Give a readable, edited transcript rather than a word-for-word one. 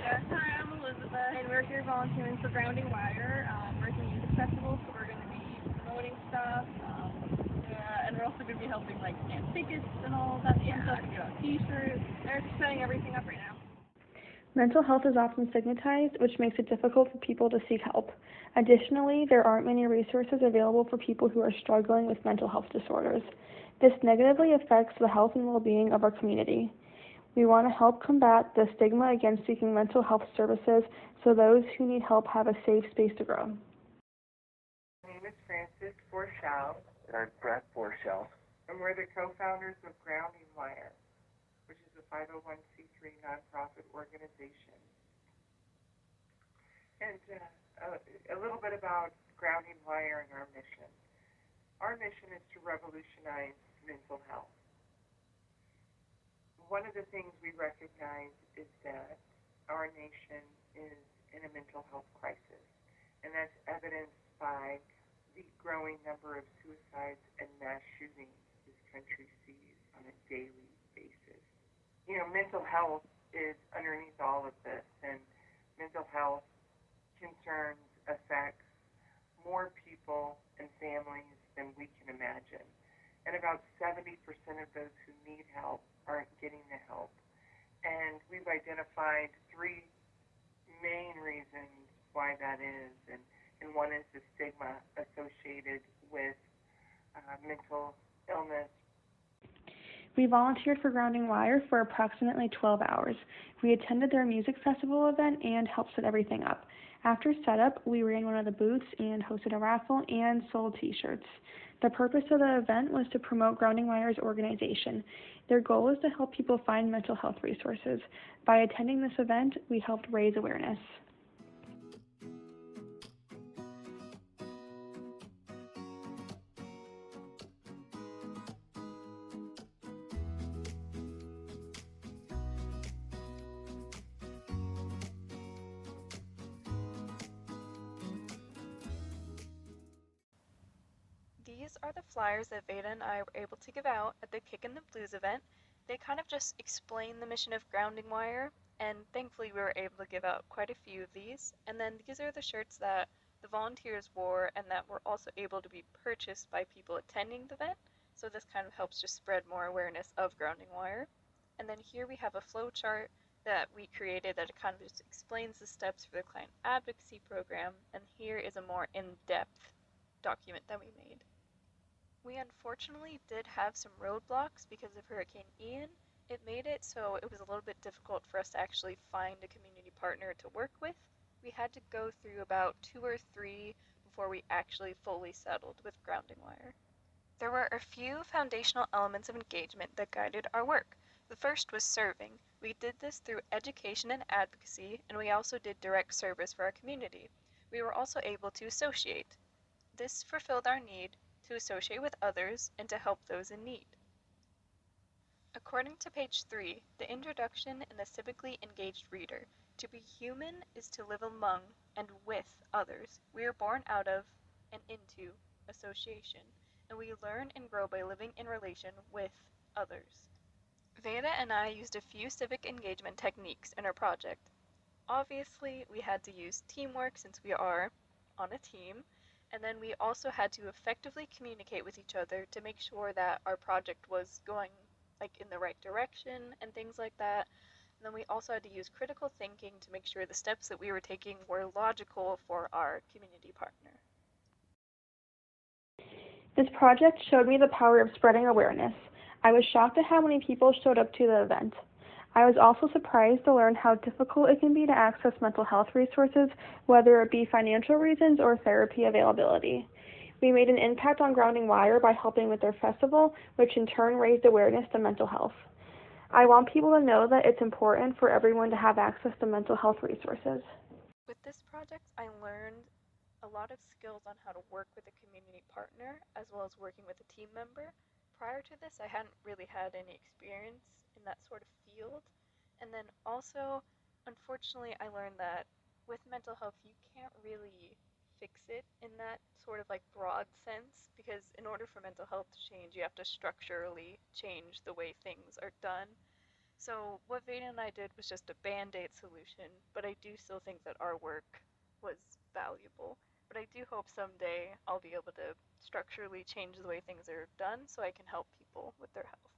Yes, hi, I'm Elizabeth, and we're here volunteering for Grounding Wire. We're at the music festival, so we're going to be promoting stuff. And we're also going to be helping like scan tickets and all of that stuff, and give out T-shirts. They're setting everything up right now. Mental health is often stigmatized, which makes it difficult for people to seek help. Additionally, there aren't many resources available for people who are struggling with mental health disorders. This negatively affects the health and well-being of our community. We want to help combat the stigma against seeking mental health services so those who need help have a safe space to grow. My name is Francis Borchell, I'm Brett Borchell. and we're the co-founders of Grounding Wire, which is a 501c3 nonprofit organization. And a little bit about Grounding Wire and our mission. Our mission is to revolutionize mental health. One of the things we recognize is that our nation is in a mental health crisis, and that's evidenced by the growing number of suicides and mass shootings this country sees on a daily basis. You know, mental health is underneath all of this, and mental health concerns affects more people and families than we can imagine. And about 70% of those who need help aren't getting the help. And we've identified three main reasons why that is. And one is the stigma associated with mental illness. We volunteered for Grounding Wire for approximately 12 hours. We attended their music festival event and helped set everything up. After setup, we ran one of the booths and hosted a raffle and sold T-shirts. The purpose of the event was to promote Grounding Wire's organization. Their goal is to help people find mental health resources. By attending this event, we helped raise awareness. These are the flyers that Veda and I were able to give out at the Kick in the Blues event. They kind of just explain the mission of Grounding Wire, and thankfully we were able to give out quite a few of these. And then these are the shirts that the volunteers wore and that were also able to be purchased by people attending the event. So this kind of helps just spread more awareness of Grounding Wire. And then here we have a flow chart that we created that kind of just explains the steps for the client advocacy program. And here is a more in-depth document that we made. We unfortunately did have some roadblocks because of Hurricane Ian. It made it so it was a little bit difficult for us to actually find a community partner to work with. We had to go through about 2 or 3 before we actually fully settled with Grounding Wire. There were a few foundational elements of engagement that guided our work. The first was serving. We did this through education and advocacy, and we also did direct service for our community. We were also able to associate. This fulfilled our need to associate with others and to help those in need. According to page 3, the introduction in the civically engaged reader, to be human is to live among and with others. We are born out of and into association, and we learn and grow by living in relation with others. Veda and I used a few civic engagement techniques in our project. Obviously, we had to use teamwork since we are on a team, and then we also had to effectively communicate with each other to make sure that our project was going in the right direction and things like that. And then we also had to use critical thinking to make sure the steps that we were taking were logical for our community partner. This project showed me the power of spreading awareness. I was shocked at how many people showed up to the event. I was also surprised to learn how difficult it can be to access mental health resources, whether it be financial reasons or therapy availability. We made an impact on Grounding Wire by helping with their festival, which in turn raised awareness to mental health. I want people to know that it's important for everyone to have access to mental health resources. With this project, I learned a lot of skills on how to work with a community partner as well as working with a team member. Prior to this, I hadn't really had any experience in that sort of field. And then also, unfortunately, I learned that with mental health, you can't really fix it in that sort of broad sense, because in order for mental health to change, you have to structurally change the way things are done. So what Veda and I did was just a band-aid solution, but I do still think that our work was valuable. But I do hope someday I'll be able to structurally change the way things are done so I can help people with their health.